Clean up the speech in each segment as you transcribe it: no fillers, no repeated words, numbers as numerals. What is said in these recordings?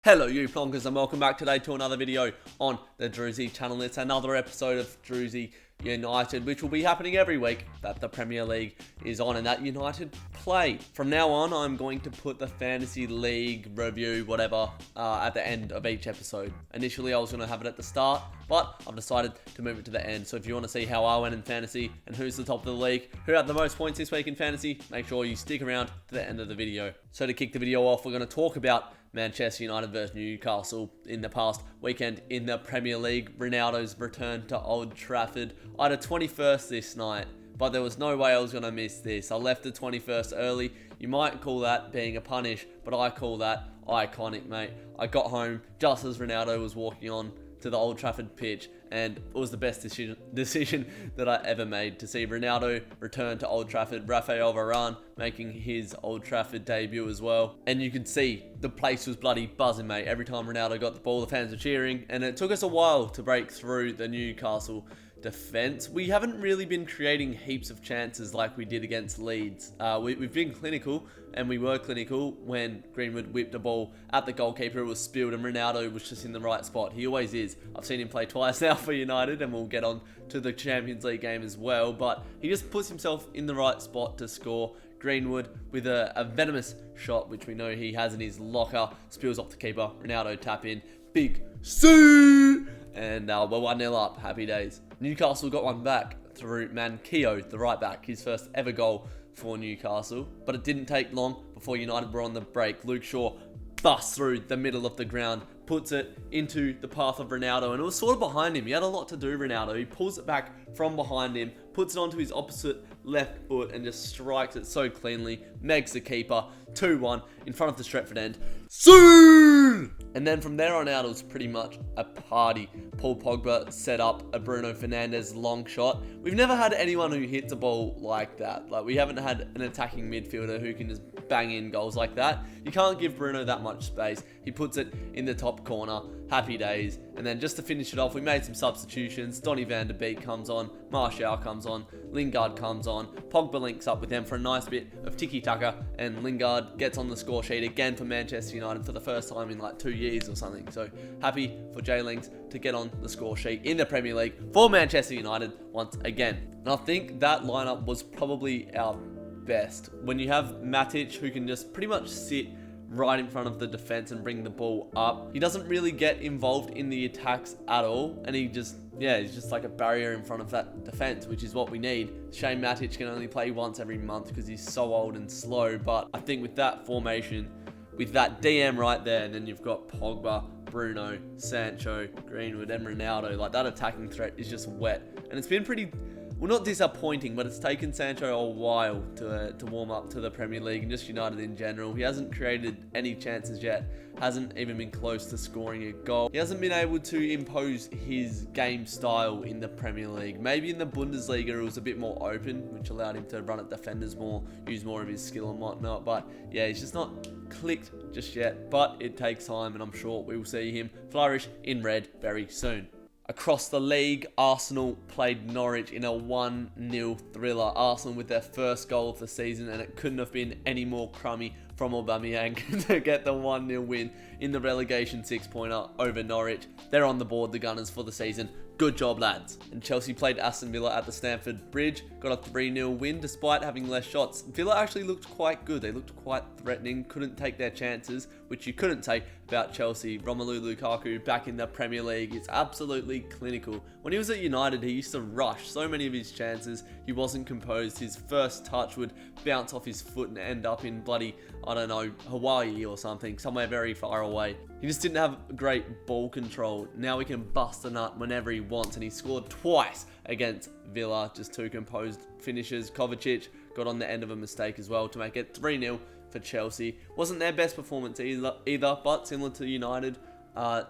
Hello you plonkers and welcome back today to another video on the Druzy channel. It's another episode of Druzy United, which will be happening every week that the Premier League is on and that United play. From now on, I'm going to put the Fantasy League review, whatever, at the end of each episode. Initially, I was going to have it at the start, but I've decided to move it to the end. So if you want to see how I went in fantasy and who's the top of the league, who had the most points this week in fantasy, make sure you stick around to the end of the video. So to kick the video off, we're going to talk about Manchester United versus Newcastle in the past weekend in the Premier League. Ronaldo's return to Old Trafford. I had a 21st this night, but there was no way I was going to miss this. I left the 21st early. You might call that being a punish, but I call that iconic, mate. I got home just as Ronaldo was walking on to the Old Trafford pitch, and it was the best decision that I ever made to see Ronaldo return to Old Trafford. Rafael Varane making his Old Trafford debut as well, and you could see the place was bloody buzzing, mate. Every time Ronaldo got the ball, the fans were cheering, and it took us a while to break through the Newcastle defense. We haven't really been creating heaps of chances like we did against Leeds. We've been clinical, and we were clinical when Greenwood whipped a ball at the goalkeeper. It was spilled, and Ronaldo was just in the right spot. He always is. I've seen him play twice now for United, and we'll get on to the Champions League game as well, but he just puts himself in the right spot to score. Greenwood with a venomous shot, which we know he has in his locker, spills off the keeper. Ronaldo tap in, big C, and we're 1-0 up. Happy days. Newcastle got one back through Manquillo, the right back, his first ever goal for Newcastle. But it didn't take long before United were on the break. Luke Shaw busts through the middle of the ground, puts it into the path of Ronaldo, and it was sort of behind him. He had a lot to do, Ronaldo. He pulls it back from behind him, puts it onto his opposite left foot, and just strikes it so cleanly. Megs the keeper, 2-1 in front of the Stretford end. Soon! And then from there on out, it was pretty much a party. Paul Pogba set up a Bruno Fernandes long shot. We've never had anyone who hits a ball like that. Like, we haven't had an attacking midfielder who can just bang in goals like that. You can't give Bruno that much space. He puts it in the top corner. Happy days. And then just to finish it off, we made some substitutions. Donny van de Beek comes on. Martial comes on. Lingard comes on. Pogba links up with them for a nice bit of tiki-taka. And Lingard gets on the score sheet again for Manchester United for the first time in like 2 years or something. So happy for Jay Lings to get on the score sheet in the Premier League for Manchester United once again. And I think that lineup was probably our best. When you have Matic, who can just pretty much sit right in front of the defense and bring the ball up. He doesn't really get involved in the attacks at all, and he's just like a barrier in front of that defense, which is what we need. Shane Matic can only play once every month because he's so old and slow, but I think with that formation, with that DM right there, and then you've got Pogba, Bruno, Sancho, Greenwood, and Ronaldo, like that attacking threat is just wet. And it's been pretty, well, not disappointing, but it's taken Sancho a while to warm up to the Premier League and just United in general. He hasn't created any chances yet, hasn't even been close to scoring a goal. He hasn't been able to impose his game style in the Premier League. Maybe in the Bundesliga it was a bit more open, which allowed him to run at defenders more, use more of his skill and whatnot. But yeah, he's just not clicked just yet, but it takes time, and I'm sure we will see him flourish in red very soon. Across the league, Arsenal played Norwich in a 1-0 thriller. Arsenal with their first goal of the season, and it couldn't have been any more crummy from Aubameyang to get the 1-0 win in the relegation 6-pointer over Norwich. They're on the board, the Gunners, for the season. Good job, lads. And Chelsea played Aston Villa at the Stamford Bridge, got a 3-0 win despite having less shots. Villa actually looked quite good. They looked quite threatening, couldn't take their chances, which you couldn't say about Chelsea. Romelu Lukaku back in the Premier League is absolutely clinical. When he was at United, he used to rush so many of his chances. He wasn't composed. His first touch would bounce off his foot and end up in bloody, I don't know, Hawaii or something, somewhere very far away. He just didn't have great ball control. Now he can bust a nut whenever he wants, and he scored twice against Villa. Just two composed finishes. Kovacic got on the end of a mistake as well to make it 3-0 for Chelsea. Wasn't their best performance either, but similar to United,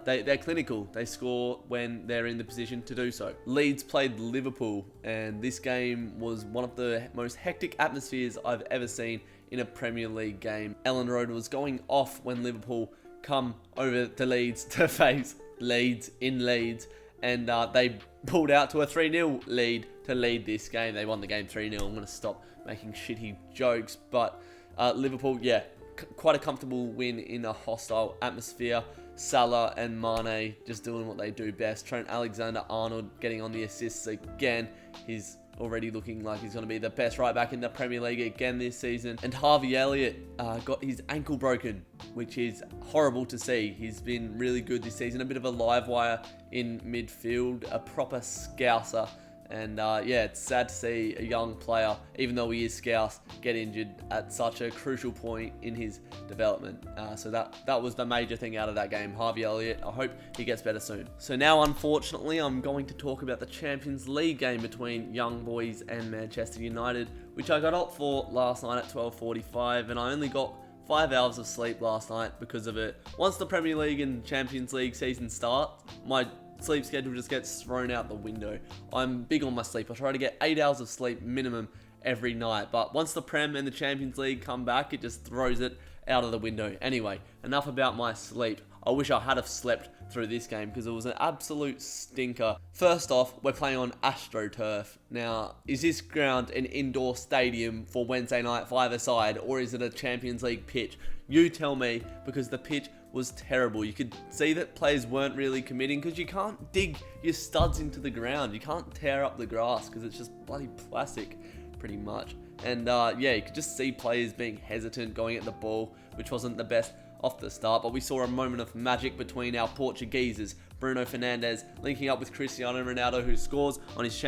they're clinical. They score when they're in the position to do so. Leeds played Liverpool, and this game was one of the most hectic atmospheres I've ever seen in a Premier League game. Ellen Road was going off when Liverpool come over to Leeds to face Leeds in Leeds, and they pulled out to a 3-0 lead to lead this game. They won the game 3-0. I'm going to stop making shitty jokes, but Liverpool, yeah, quite a comfortable win in a hostile atmosphere. Salah and Mane just doing what they do best. Trent Alexander-Arnold getting on the assists again. He's already looking like he's going to be the best right back in the Premier League again this season. And Harvey Elliott got his ankle broken, which is horrible to see. He's been really good this season. A bit of a live wire in midfield, a proper scouser. And yeah, it's sad to see a young player, even though he is Scouse, get injured at such a crucial point in his development. So that was the major thing out of that game. Harvey Elliott, I hope he gets better soon. So now, unfortunately, I'm going to talk about the Champions League game between Young Boys and Manchester United, which I got up for last night at 12:45, and I only got 5 hours of sleep last night because of it. Once the Premier League and Champions League season start, my sleep schedule just gets thrown out the window. I'm big on my sleep. I try to get 8 hours of sleep minimum every night. But once the Prem and the Champions League come back, it just throws it out of the window. Anyway, enough about my sleep. I wish I had have slept through this game because it was an absolute stinker. First off, we're playing on AstroTurf. Now, is this ground an indoor stadium for Wednesday night five-a-side, or is it a Champions League pitch? You tell me, because the pitch was terrible. You could see that players weren't really committing because you can't dig your studs into the ground. You can't tear up the grass because it's just bloody plastic, pretty much. And yeah, you could just see players being hesitant going at the ball, which wasn't the best off the start. But we saw a moment of magic between our Portugueses, Bruno Fernandes linking up with Cristiano Ronaldo, who scores on his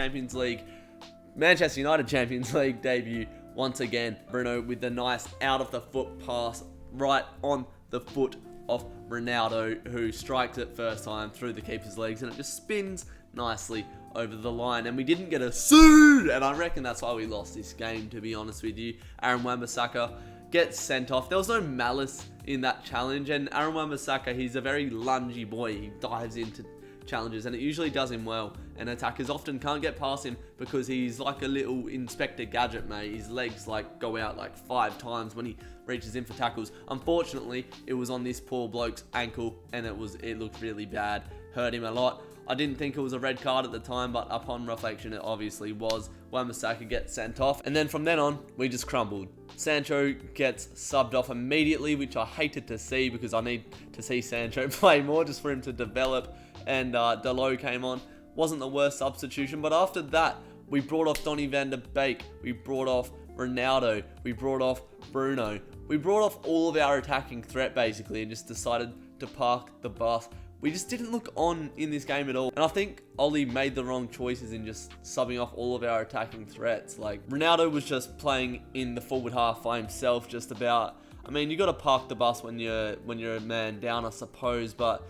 Manchester United Champions League debut once again. Bruno with the nice out of the foot pass right on the foot of Ronaldo, who strikes it first time through the keeper's legs, and it just spins nicely over the line. And we didn't get a suit, and I reckon that's why we lost this game, to be honest with you. Aaron Wan-Bissaka gets sent off. There was no malice in that challenge, and Aaron Wan-Bissaka, he's a very lungy boy. He dives into challenges, and it usually does him well, and attackers often can't get past him because he's like a little Inspector Gadget, mate. His legs like go out like 5 times when he reaches in for tackles. Unfortunately, it was on this poor bloke's ankle, and it looked really bad, hurt him a lot. I didn't think it was a red card at the time, but upon reflection, it obviously was. Wan-Bissaka gets sent off, and then from then on, we just crumbled. Sancho gets subbed off immediately, which I hated to see because I need to see Sancho play more just for him to develop. And Dalot came on. Wasn't the worst substitution, but after that, we brought off Donny van de Beek. We brought off Ronaldo. We brought off Bruno. We brought off all of our attacking threat, basically, and just decided to park the bus. We just didn't look on in this game at all. And I think Oli made the wrong choices in just subbing off all of our attacking threats. Like, Ronaldo was just playing in the forward half by himself, just about. I mean, you got to park the bus when you're a man down, I suppose, but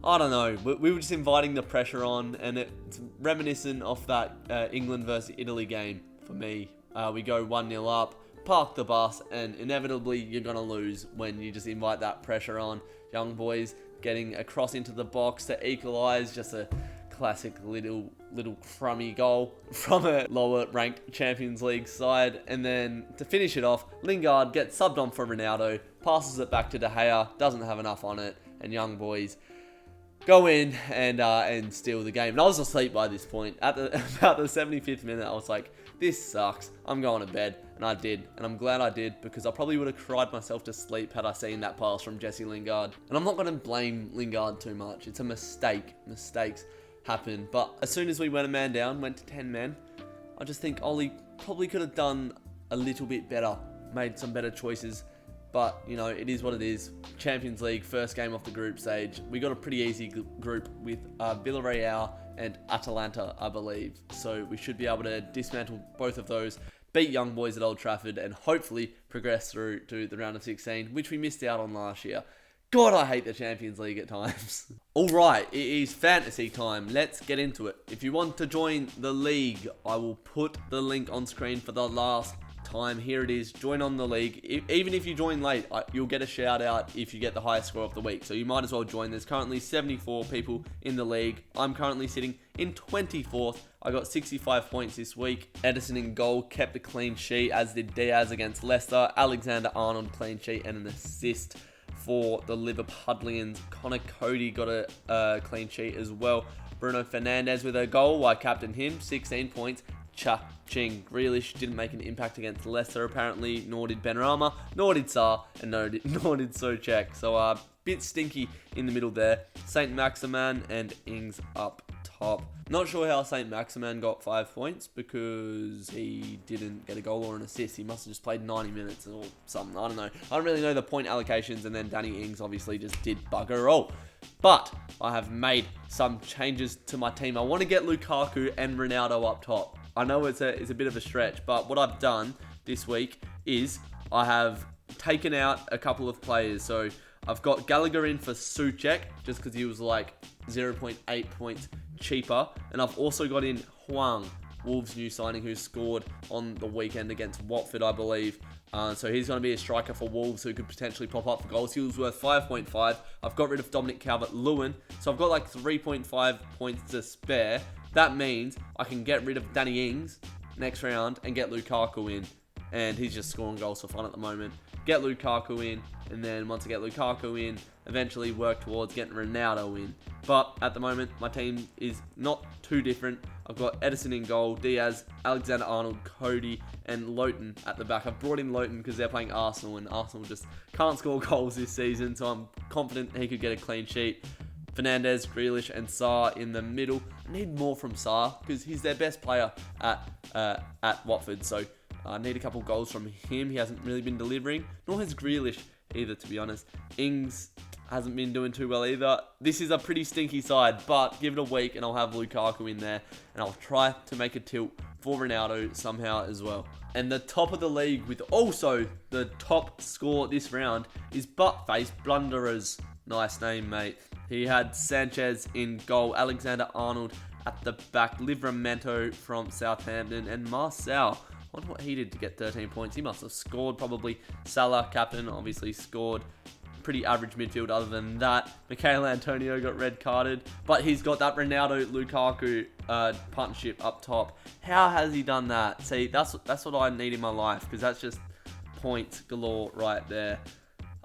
I don't know. We were just inviting the pressure on, and it's reminiscent of that England versus Italy game for me. We go 1-0 up, park the bus, and inevitably you're going to lose when you just invite that pressure on. Young Boys getting across into the box to equalise, just a classic little crummy goal from a lower ranked Champions League side. And then to finish it off, Lingard gets subbed on for Ronaldo, passes it back to De Gea, doesn't have enough on it, and Young Boys go in and steal the game. And I was asleep by this point. At about the 75th minute, I was like, this sucks. I'm going to bed. And I did. And I'm glad I did, because I probably would have cried myself to sleep had I seen that pass from Jesse Lingard. And I'm not going to blame Lingard too much. It's a mistake. Mistakes happen. But as soon as we went a man down, went to 10 men, I just think Oli probably could have done a little bit better. Made some better choices. But, you know, it is what it is. Champions League, first game off the group stage. We got a pretty easy group with Villarreal and Atalanta, I believe. So we should be able to dismantle both of those, beat Young Boys at Old Trafford, and hopefully progress through to the round of 16, which we missed out on last year. God, I hate the Champions League at times. Alright, it is fantasy time. Let's get into it. If you want to join the league, I will put the link on screen for the last time. Here it is. Join on the league. Even if you join late, you'll get a shout out if you get the highest score of the week. So you might as well join. There's currently 74 people in the league. I'm currently sitting in 24th. I got 65 points this week. Edison in goal, kept a clean sheet, as did Diaz against Leicester. Alexander-Arnold clean sheet and an assist for the Liverpudlians. Connor Cody got a clean sheet as well. Bruno Fernandes with a goal. I captained him. 16 points. Cha-ching. Grealish didn't make an impact against Leicester apparently, nor did Benrahma, nor did Sarr, and nor did Souček. So bit stinky in the middle there. Saint Maximin and Ings up top. Not sure how Saint Maximin got 5 points because he didn't get a goal or an assist. He must have just played 90 minutes or something. I don't know. I don't really know the point allocations, and then Danny Ings obviously just did bugger all. But I have made some changes to my team. I want to get Lukaku and Ronaldo up top. I know it's a bit of a stretch, but what I've done this week is I have taken out a couple of players. So I've got Gallagher in for Souček just because he was like 0.8 points cheaper. And I've also got in Hwang, Wolves' new signing, who scored on the weekend against Watford, I believe. So he's going to be a striker for Wolves who could potentially pop up for goals. He was worth 5.5. I've got rid of Dominic Calvert-Lewin. So I've got like 3.5 points to spare. That means I can get rid of Danny Ings next round and get Lukaku in. And he's just scoring goals for fun at the moment. Get Lukaku in, and then once I get Lukaku in, eventually work towards getting Ronaldo in. But at the moment, my team is not too different. I've got Edison in goal, Diaz, Alexander-Arnold, Cody, and Lowton at the back. I've brought in Lowton because they're playing Arsenal, and Arsenal just can't score goals this season, so I'm confident he could get a clean sheet. Fernandes, Grealish, and Sarr in the middle. I need more from Sarr because he's their best player at Watford, so I need a couple goals from him. He hasn't really been delivering, nor has Grealish either, to be honest. Ings hasn't been doing too well either. This is a pretty stinky side, but give it a week and I'll have Lukaku in there, and I'll try to make a tilt for Ronaldo somehow as well. And the top of the league with also the top score this round is Buttface Blunderers. Nice name, mate. He had Sanchez in goal, Alexander-Arnold at the back, Livramento from Southampton, and Marcel. I wonder what he did to get 13 points. He must have scored probably. Salah, captain, obviously scored. Pretty average midfield other than that. Michail Antonio got red carded, but he's got that Ronaldo-Lukaku partnership up top. How has he done that? See, that's what I need in my life, because that's just points galore right there.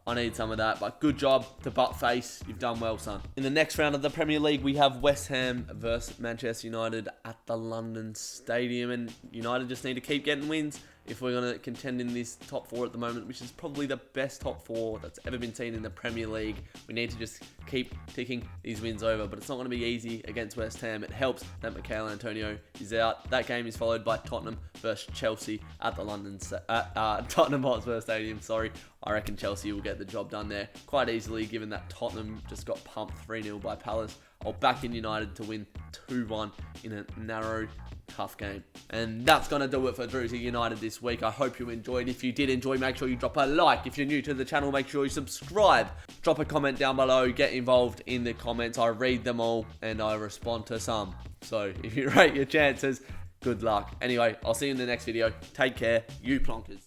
I need some of that, but good job to Buttface. You've done well, son. In the next round of the Premier League, we have West Ham versus Manchester United at the London Stadium, and United just need to keep getting wins if we're going to contend in this top four at the moment, which is probably the best top four that's ever been seen in the Premier League. We need to just keep ticking these wins over, but it's not going to be easy against West Ham. It helps that Michail Antonio is out. That game is followed by Tottenham versus Chelsea at the Tottenham Hotspur Stadium. Sorry, I reckon Chelsea will get the job done there quite easily, given that Tottenham just got pumped 3-0 by Palace. I'll back in United to win 2-1 in a narrow, tough game. And that's going to do it for Druzy United this week. I hope you enjoyed. If you did enjoy, make sure you drop a like. If you're new to the channel, make sure you subscribe. Drop a comment down below. Get involved in the comments. I read them all and I respond to some. So if you rate your chances, good luck. Anyway, I'll see you in the next video. Take care. You plonkers.